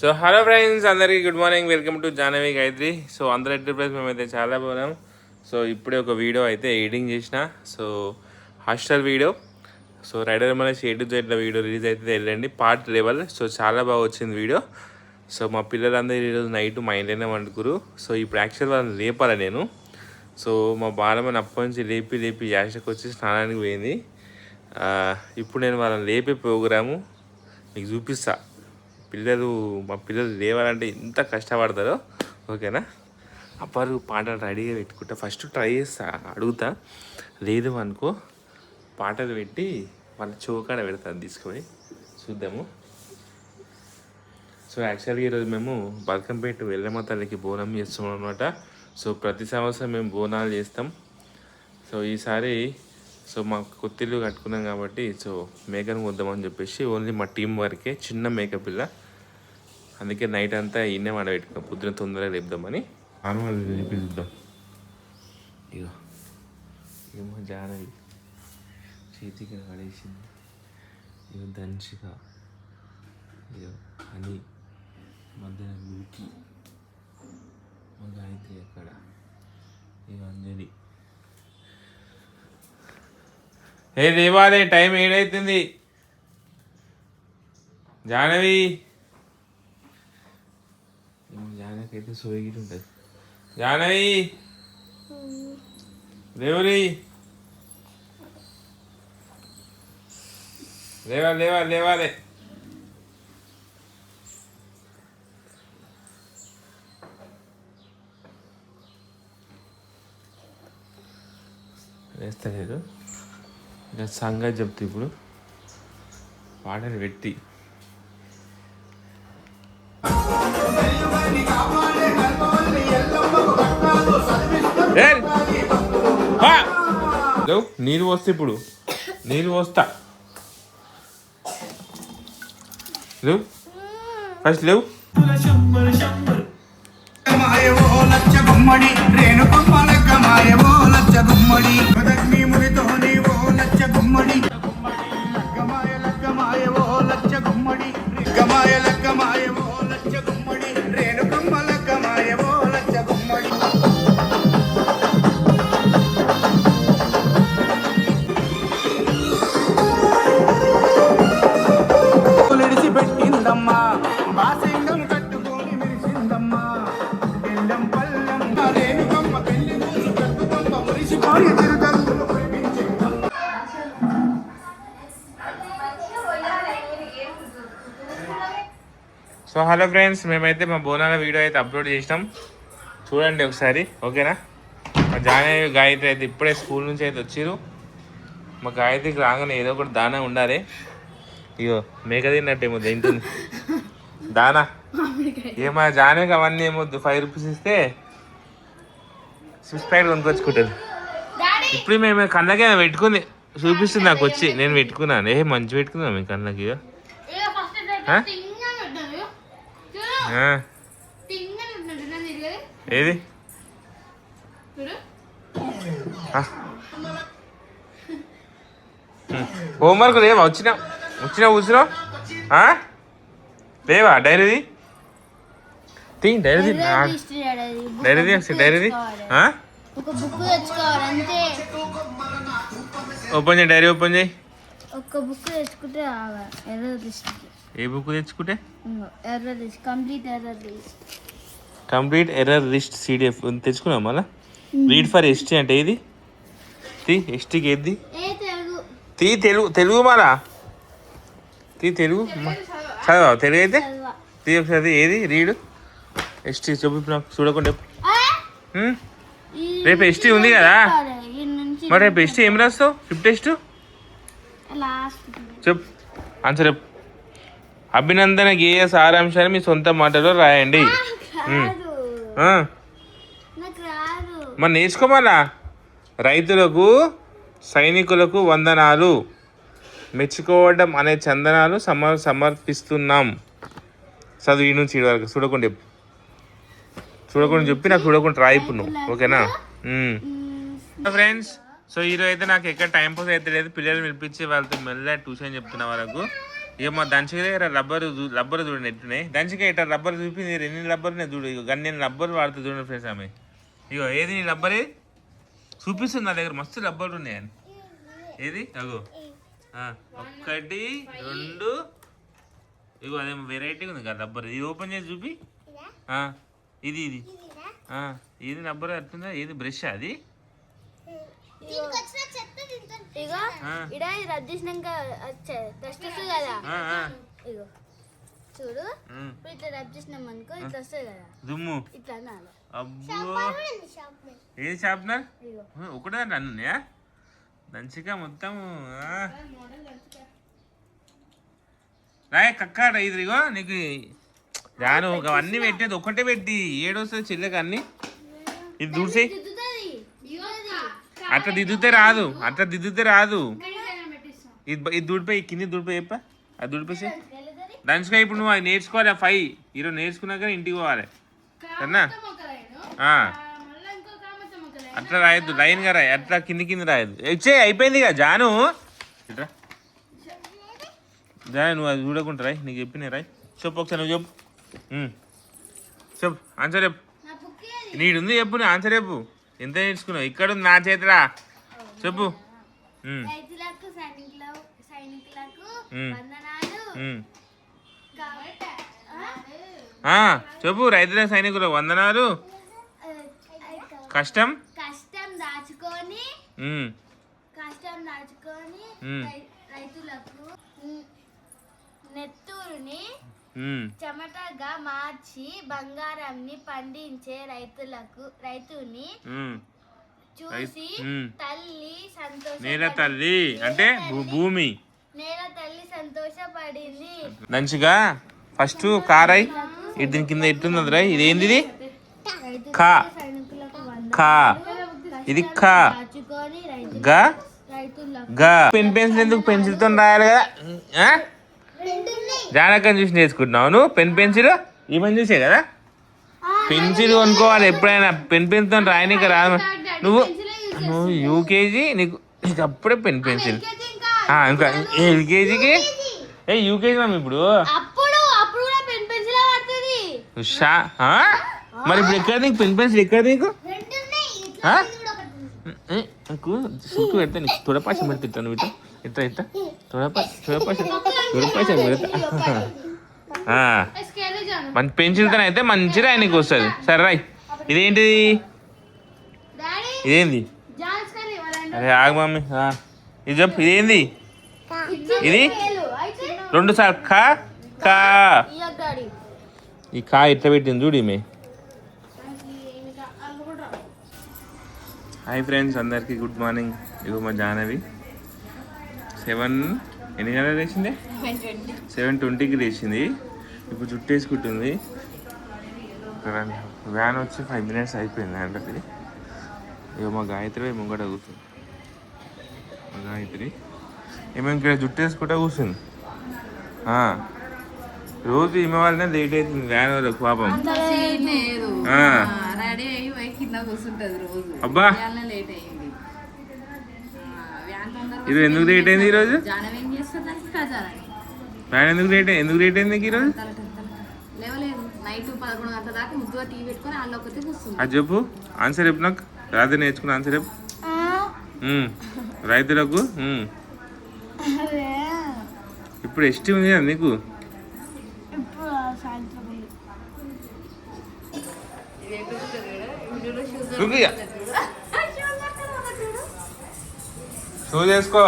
So hello friends, అందరికీ good morning. Welcome to Jahnavi Gayatri. So అందరూ enterprise మేమైతే చాలా బాగున్నాం. సో ఇప్పుడే ఒక వీడియో అయితే ఎడిటింగ్ చేసిన. So hostel video. సో రైడర్ మన షేడ్ జెడ్ల వీడియో రిలీజ్ అయితే వెళ్ళండి పార్ట్ 11. సో చాలా బాగా వచ్చింది వీడియో. సో మా పిల్లలందరూ ఈరోజు నైట్ మా ఇంట్లోనే వండుకురు. సో ఇప్పుడు యాక్చువల్ వాళ్ళని లేపాలి నేను. సో మా బాలమని అప్పటి నుంచి లేపి యాషకు వచ్చి స్నానానికి పోయింది. ఇప్పుడు నేను వాళ్ళని లేపే ప్రోగ్రాము మీకు చూపిస్తా. మా పిల్లలు లేవాలంటే ఎంత కష్టపడతారో. ఓకేనా? అప్పరు పాటలు రెడీగా పెట్టుకుంటా. ఫస్ట్ ట్రై చేస్తా, అడుగుతా. లేదు అనుకో పాటలు పెట్టి వాళ్ళ చౌకాడ పెడతాను తీసుకొని. చూద్దాము. సో యాక్చువల్గా ఈరోజు మేము బల్కంపేట వెళ్ళమ్మ తల్లికి బోనం చేస్తున్నాం అనమాట. సో ప్రతి సంవత్సరం మేము బోనాలు చేస్తాం. సో ఈసారి మా కొత్తిల్లు కట్టుకున్నాం కాబట్టి సో మేకను వద్దామని చెప్పేసి ఓన్లీ మా టీం వరకే చిన్న మేక పిల్ల. అందుకే నైట్ అంతా ఇన్నే పెట్టుకున్నాం, పొద్దున తొందరగా లేపుదామని. ఆనవాళ్ళు చూద్దాం. ఇగో ఏమో జానవి చేతికి పడేసింది. ఇగో దంచిక, ఇగో అని మధ్యన లూకి, మా గాయత్రి అక్కడ, ఇగో అంజలి. ఏ దేవాలే, టైం 7 అవుతుంది. జానవి జానకి అయితే సోయగిరి ఉంటుంది. జానవి దేవరి లేవాలి. వేస్తలేదు. ఇంకా సంగతి చెప్తా. ఇప్పుడు పాటలు పెట్టి లేవు నీళ్ళు పోస్తే, ఇప్పుడు నీళ్ళు పోస్తా. లేవు ఫస్ట్ లేవు. సో హలో ఫ్రెండ్స్, మేమైతే మా బోనాల వీడియో అయితే అప్లోడ్ చేసినాం, చూడండి ఒకసారి. ఓకేనా? మా జాహ్నవి గాయత్రి అయితే ఇప్పుడే స్కూల్ నుంచి అయితే వచ్చిర్రు. మా గాయత్రికి రాగానే ఏదో ఒకటి దానా ఉండాలి. ఇగో మేక తిన్నట్టేమో తింటుంది దానా. ఏమో జాహ్నవికి అవన్నీ ఏమొద్దు, 5 రూపీస్ ఇస్తే 6 ప్యాకెట్ కొనుక్కొచ్చుకుంటుంది. ఇప్పుడు మేము కళ్ళకే పెట్టుకుంది, చూపిస్తుంది నాకు వచ్చి. నేను పెట్టుకున్నాను. మంచి పెట్టుకున్నాను మీ కళ్ళకి. ఏది హోంవర్క్ లేవా? వచ్చినా కూర్చున్నావు లేవా? డైరీది డైరీది ఓపెన్ చేయి. డైరీ ఓపెన్ చేయి. ఏ బుక్ తెచ్చుకుంటే? కంప్లీట్ ఎర్రర్ లిస్ట్ CDF తెచ్చుకున్నాం. మళ్ళా రీడ్ ఫర్ ఎస్టీ అంటే ఇది ఎస్టీకి ఏది? తెలుగు మళ్ళా తెలుగు చదవా? తెలుగు అయితే ఒకసారి ఏది రీడ్ ఎస్టీ చెప్పు నాకు, చూడకుండా. రేపు ఎస్టీ ఉంది కదా, మరి రేపు ఎస్టీ ఏం రాస్తావు? ఫిఫ్త్ టెస్ట్ చెప్పు, ఆన్సర్ చెప్పు. అభినందన గేయ సారాంశాన్ని మీ సొంత మాటలో రాయండి. మరి నేర్చుకోమాలా. రైతులకు సైనికులకు వందనాలు, మెచ్చుకోవడం అనే చందనాలు సమర్పిస్తున్నాం. చదువు ఈ నుంచి వరకు చూడకుండా చెప్పి నాకు చూడకుండా రాయి ఇప్పుడు నువ్వు. ఓకేనా ఫ్రెండ్స్? సో ఈరోజు అయితే నాకు ఎక్కడ టైం పాస్ అయితే లేదు. పిల్లలు పిలిపించి వాళ్ళతో మెల్ల ట్యూషన్ చెప్తున్న వరకు ఇక మా దంచిక దగ్గర రబ్బర్ చూడండి ఎట్టున్నాయి. దంచిక ఇట్లా రబ్బర్ చూపింది, ఎన్ని రబ్బర్నే చూడు. ఇక గన్ని రబ్బర్ వాడుతుంది చూడండి ఫ్రెండ్స్ ఆమె. ఇగో ఏది నీ రబ్బర్ ఏది చూపిస్తుంది నా దగ్గర, మస్తు రబ్బర్లు ఉన్నాయని. ఏది అగో 1 2 ఇగో అదేమో వెరైటీగా ఉంది కదా రబ్బర్. ఇది ఓపెన్ చేసి చూపి. ఇది ఏది రబ్బర్ అట్టుందా? ఏది బ్రష్ అది? చూడు ఇట్లా రబ్ చేసినాం అనుకో ఇట్లా వస్తుంది కదా దుమ్ము. ఇట్లా అనాలి. అబ్బో ఏది షార్ప్నర్ ఒకటే అన్నయ్యా దంచిక మొత్తం రాయ కక్కాడ ఇదిగో నీకు రాను అవన్నీ పెట్టేది ఒకటే పెట్టి ఏడొస్తుంది చిల్లక అన్ని. ఇది దూడ్సే అట్లా దిద్దుతే రాదు. ఇది దూడిపోయి కింది దూడిపోయి చెప్ప అది దూడిపోయి దంచుకో. ఇప్పుడు నువ్వు అది నేర్చుకోవాలి. 5 ఈరోజు నేర్చుకున్నాక ఇంటికి పోవాలి సరేనా? అట్లా రాయొద్దు, లైన్గా రాయి. అట్లా కింది రాయద్దు. ఇచ్చే అయిపోయింది ఇక జాను. ఇట్రా జాను, నువ్వు అది చూడకుండా రాయి. నీకు చెప్పిన రాయి. చెప్పు ఒకసారి నువ్వు చెప్పు ఆన్సర్ చెప్పు. నీడుంది చెప్పు, నీ ఆన్సర్ చెప్పు. ఎంత నేర్చుకున్నావు? ఇక్కడ ఉంది నా చేతిరా. చెప్పు. చెప్పు. రైతుల సైనికులకు వందనాలు. కష్టం దాచుకొని రైతులకు నెత్తూరుని చెమటగా మార్చి బంగారాన్ని పండించే రైతుని చూసి తల్లి నేల తల్లి అంటే భూమి నేల తల్లి సంతోషపడింది. మంచిగా ఫస్ట్ కారాయి దీని కింద ఎట్టుంది రా. ఇదేంది? కా కా ఇది కా గా గా. పెన్సిల్ ఎందుకు? పెన్సిల్ తో రాయాలి కదా. జానకని చూసి నేర్చుకుంటున్నావు నువ్వు పెన్సిల్. ఈమెను చూసే కదా పెన్సిల్ కొనుక్కోవాలి ఎప్పుడైనా. పెన్సిల్తో రాయనీకి రాదు. నువ్వు యూకేజీ నీకు అప్పుడే పెన్సిల్. ఇంకా ఎల్కేజీకి యూకేజీ మమ్మీ ఇప్పుడు. ఉషా మరి ఇప్పుడు ఎక్కడ నీకు పెన్సిల్ ఎక్కడ నీకు? నాకు సుక్కు పెడతా నీకు తొడపాశం పెడతా. నువ్వు ఇట్లా ఇట్లా తొడపాశం పెడతా. మన పెన్సిల్తో అయితే మంచిగా ఆయనకి వస్తుంది. సరే రాయ్. ఇదేంటిది? ఇదేంది? అరే ఆగు మమ్మీ. ఇది చెప్పు. ఇదేంది? ఇది 2 సార్లు కా కా. ఈ కా ఇట్లా పెట్టింది చూడు ఈమె. హాయ్ ఫ్రెండ్స్, అందరికీ గుడ్ మార్నింగ్. ఇగో మా జాహ్నవి 7 ఎన్ని గంటలకు లేచింది? 7:20కి లేచింది. ఇప్పుడు జుట్టు వేసుకుంటుంది. వ్యాన్ వచ్చి 5 minutes అయిపోయింది అంటే. ఇక మా గాయత్రి ముంగట కూర్చుంది. మా గాయత్రి ఏమేమి ఇక్కడ జుట్టు వేసుకుంటా కూర్చుంది. రోజు ఈమె వాళ్ళనే లేట్ అవుతుంది వ్యాన్ వాళ్ళకి పాపం. అబ్బా ఇది ఎందుకు లేట్ అయింది ఈరోజు? వ్యాన్ ఎందుకు లేట్ అయింది ఈరోజు? అది చెప్పు. ఆన్సర్ చెప్పు నాకు. రాత్రి నేర్చుకున్న ఆన్సర్ చెప్పు. రైతులకు ఇప్పుడు ఎస్టీ ఉంది కదా నీకు? షూ చేసుకో.